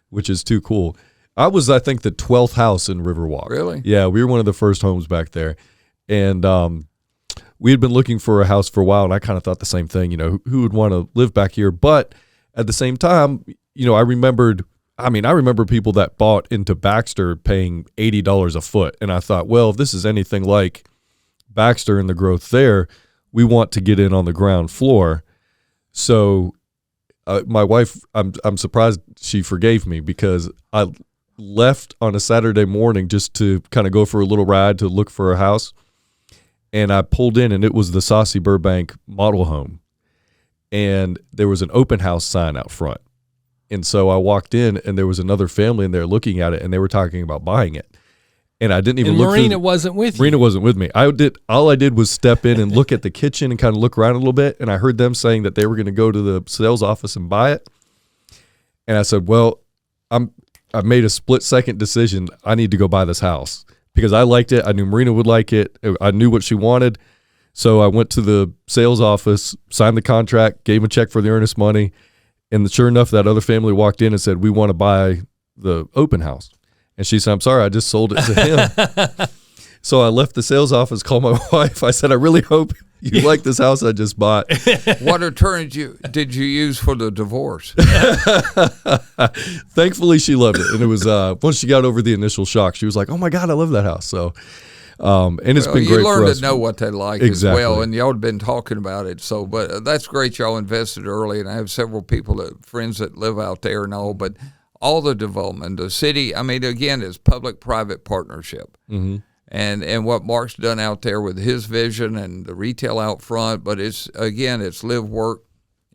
which is too cool. I was, I think, the 12th house in Riverwalk. Really? Yeah, we were one of the first homes back there. And we had been looking for a house for a while, and I kind of thought the same thing, you know, who would want to live back here? But at the same time, you know, I remembered I mean, I remember people that bought into Baxter paying $80 a foot. And I thought, well, if this is anything like Baxter and the growth there, we want to get in on the ground floor. So my wife, I'm surprised she forgave me, because I left on a Saturday morning just to kind of go for a little ride to look for a house. And I pulled in, and it was the Saucy Burbank model home. And there was an open house sign out front. And so I walked in, and there was another family in there looking at it, and they were talking about buying it. And I didn't even look. Marina wasn't with you. Marina wasn't with me. All I did was step in and look at the kitchen and kind of look around a little bit. And I heard them saying that they were going to go to the sales office and buy it. And I said, well, I made a split-second decision. I need to go buy this house because I liked it. I knew Marina would like it. I knew what she wanted. So I went to the sales office, signed the contract, gave a check for the earnest money. And sure enough, that other family walked in and said, we want to buy the open house. And she said, I'm sorry, I just sold it to him. So I left the sales office, called my wife. I said, I really hope you like this house I just bought. What attorney did you use for the divorce? Thankfully, she loved it. And it was once she got over the initial shock, she was like, oh, my God, I love that house. So, and it's been great for us. You learn to know what they like Exactly. as well, and y'all have been talking about it. So, but that's great y'all invested early, and I have several friends that live out there and all, but all the development, the city, I mean, again, it's public-private partnership. Mm-hmm. And what Mark's done out there with his vision and the retail out front, but it's live work.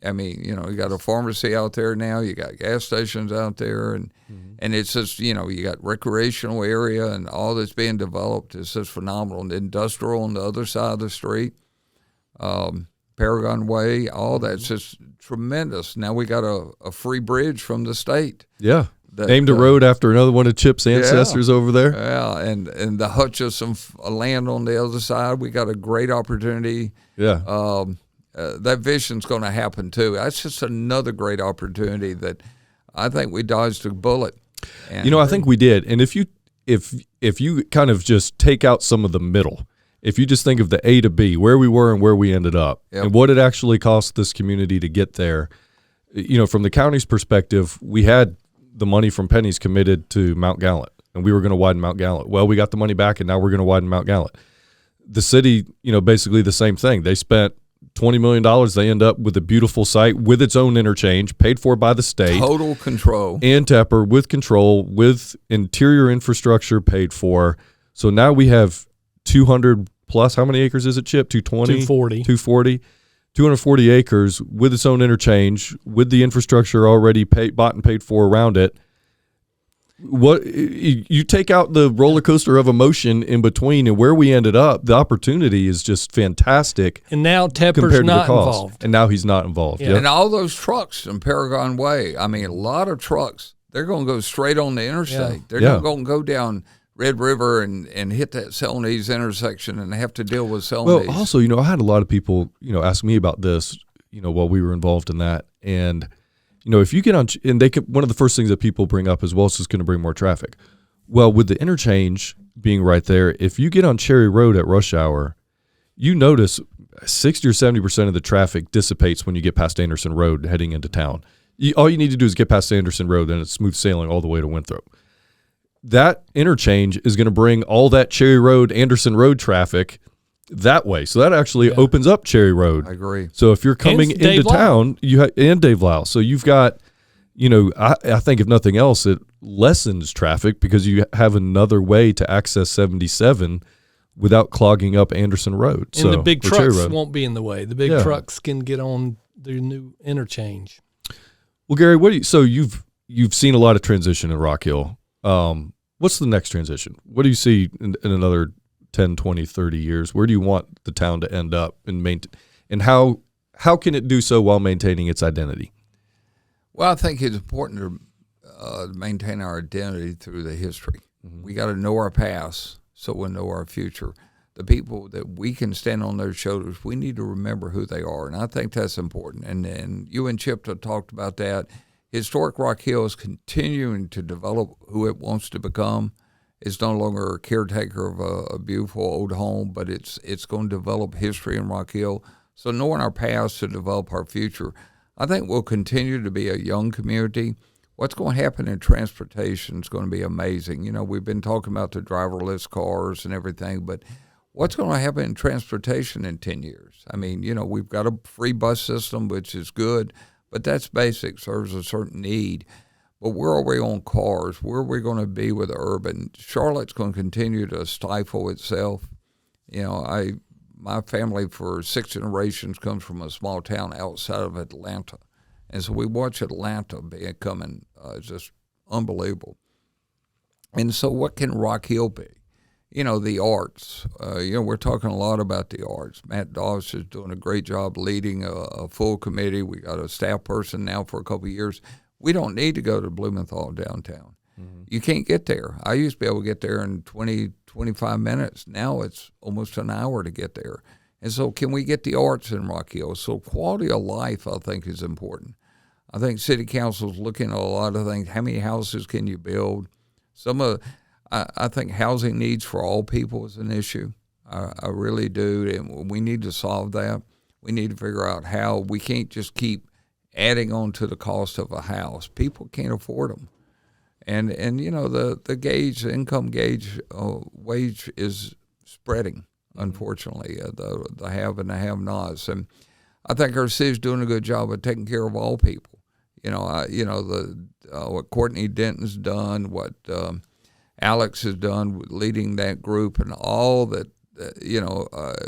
I mean, you got a pharmacy out there now, you got gas stations out there, and it's just, you got recreational area and all that's being developed. It's just phenomenal. And industrial on the other side of the street, Paragon Way, all that's just tremendous. Now we got a free bridge from the state. Yeah. Named a road after another one of Chip's ancestors over there. Yeah, and the Hutchison land on the other side, we got a great opportunity. Yeah. That vision's going to happen too. That's just another great opportunity that I think we dodged a bullet. And I think we did. And if you kind of just take out some of the middle, if you just think of the A to B, where we were and where we ended up, and what it actually cost this community to get there, from the county's perspective, we had the money from pennies committed to Mount Gallant, and we were going to widen Mount Gallant. Well, we got the money back, and now we're going to widen Mount Gallant. The city, basically the same thing. They spent $20 million. They end up with a beautiful site with its own interchange, paid for by the state. Total control. And Tepper with control, with interior infrastructure paid for. So now we have 200 plus, how many acres is it, Chip? 240. 240 acres with its own interchange, with the infrastructure already bought and paid for around it. What you take out the roller coaster of emotion in between, and where we ended up, the opportunity is just fantastic. And now Tepper's not involved. And now he's not involved. Yeah. Yep. And all those trucks in Paragon Way, I mean, a lot of trucks, they're going to go straight on the interstate. Yeah. They're not going to go down Red River and hit that Celanese intersection and have to deal with Celanese. Well, also, I had a lot of people, ask me about this, while we were involved in that. And, if you get on, and one of the first things that people bring up is, well, it's just going to bring more traffic. Well, with the interchange being right there, if you get on Cherry Road at rush hour, you notice 60 or 70% of the traffic dissipates when you get past Anderson Road heading into town. All you need to do is get past Anderson Road, and it's smooth sailing all the way to Winthrop. That interchange is going to bring all that Cherry Road, Anderson Road traffic that way. So that actually opens up Cherry Road. I agree. So if you're coming into town, and Dave Lyle. So you've got, I think if nothing else, it lessens traffic because you have another way to access 77 without clogging up Anderson Road. And the big trucks won't be in the way. The big trucks can get on the new interchange. Well, Gary, you've seen a lot of transition in Rock Hill. What's the next transition? What do you see in another 10, 20, 30 years? Where do you want the town to end up and how can it do so while maintaining its identity? Well, I think it's important to maintain our identity through the history. Mm-hmm. We got to know our past so we'll know our future. The people that we can stand on their shoulders, we need to remember who they are, and I think that's important. And you and Chip have talked about that. Historic Rock Hill is continuing to develop who it wants to become. It's no longer a caretaker of a beautiful old home, but it's going to develop history in Rock Hill. So knowing our past to develop our future, I think we'll continue to be a young community. what's going to happen in transportation is going to be amazing. We've been talking about the driverless cars and everything, but what's going to happen in transportation in 10 years? I mean, we've got a free bus system, which is good, but that's basic, serves a certain need. But where are we on cars? Where are we going to be with urban? Charlotte's going to continue to stifle itself. My family for 6 generations comes from a small town outside of Atlanta. And so we watch Atlanta becoming just unbelievable. And so what can Rock Hill be? The arts. We're talking a lot about the arts. Matt Doss is doing a great job leading a full committee. We got a staff person now for a couple of years. We don't need to go to Blumenthal downtown. Mm-hmm. You can't get there. I used to be able to get there in 20, 25 minutes. Now it's almost an hour to get there. And so can we get the arts in Rock Hill? So quality of life, I think, is important. I think city council is looking at a lot of things. How many houses can you build? I think housing needs for all people is an issue. I really do, and we need to solve that. We need to figure out how. We can't just keep adding on to the cost of a house. People can't afford them. And the income gauge, wage is spreading, unfortunately, the have and the have-nots. And I think our city's doing a good job of taking care of all people. What Courtney Denton's done, what Alex has done leading that group, and all that,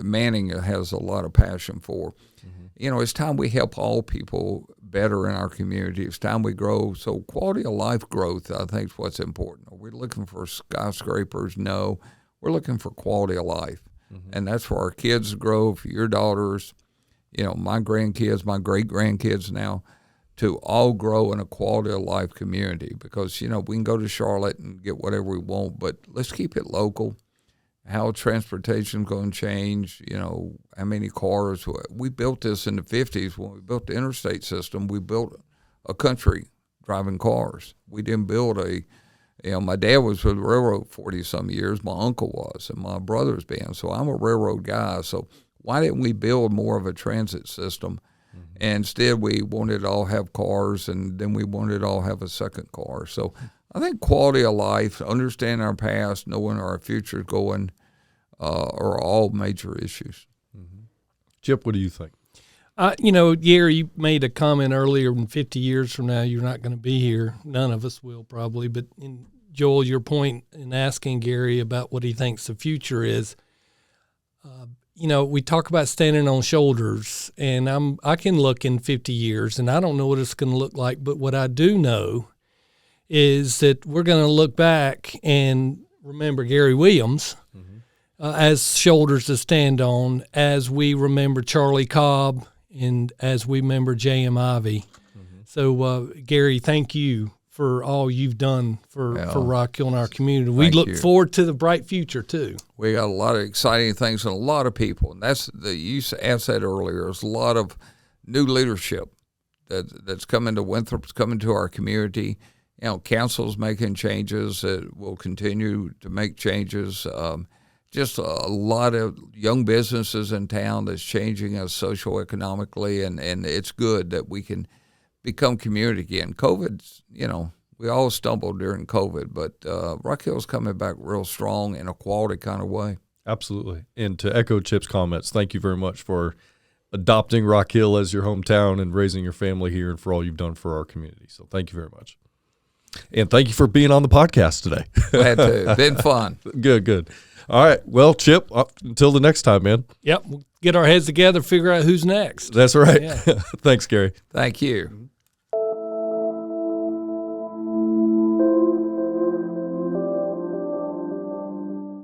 Manning has a lot of passion for. Mm-hmm. It's time we help all people better in our community. It's time we grow. So quality of life growth, I think, is what's important. Are we looking for skyscrapers? No. We're looking for quality of life. Mm-hmm. And that's for our kids to grow, for your daughters, my grandkids, my great-grandkids now, to all grow in a quality of life community. Because, we can go to Charlotte and get whatever we want, but let's keep it local. How transportation's going to change, how many cars. We built this in the 50s. When we built the interstate system, we built a country driving cars. We didn't build my dad was with the railroad 40-some years. My uncle was, and my brother's been. So I'm a railroad guy. So why didn't we build more of a transit system? Mm-hmm. And instead, we wanted to all have cars, and then we wanted to all have a second car. So I think quality of life, understanding our past, knowing where our future is going, are all major issues. Mm-hmm. Chip, what do you think? Gary, you made a comment earlier, in 50 years from now, you're not going to be here. None of us will probably. But Joel, your point in asking Gary about what he thinks the future is, we talk about standing on shoulders, and I can look in 50 years, and I don't know what it's going to look like, but what I do know is that we're going to look back and remember Gary Williams as shoulders to stand on, as we remember Charlie Cobb and as we remember J.M. Ivey. Mm-hmm. So, Gary, thank you for all you've done for Rock Hill and our community. We look forward to the bright future, too. We got a lot of exciting things and a lot of people. And you asked that earlier. There's a lot of new leadership that's coming to Winthrop's, coming to our community. Council's making changes. It will continue to make changes. Just a lot of young businesses in town that's changing us socioeconomically, and it's good that we can become community again. COVID's, we all stumbled during COVID, but Rock Hill's coming back real strong in a quality kind of way. Absolutely. And to echo Chip's comments, thank you very much for adopting Rock Hill as your hometown and raising your family here, and for all you've done for our community. So thank you very much. And thank you for being on the podcast today. Glad to. Been fun. Good. All right. Well, Chip, until the next time, man. Yep. We'll get our heads together, figure out who's next. That's right. Yeah. Thanks, Gary. Thank you.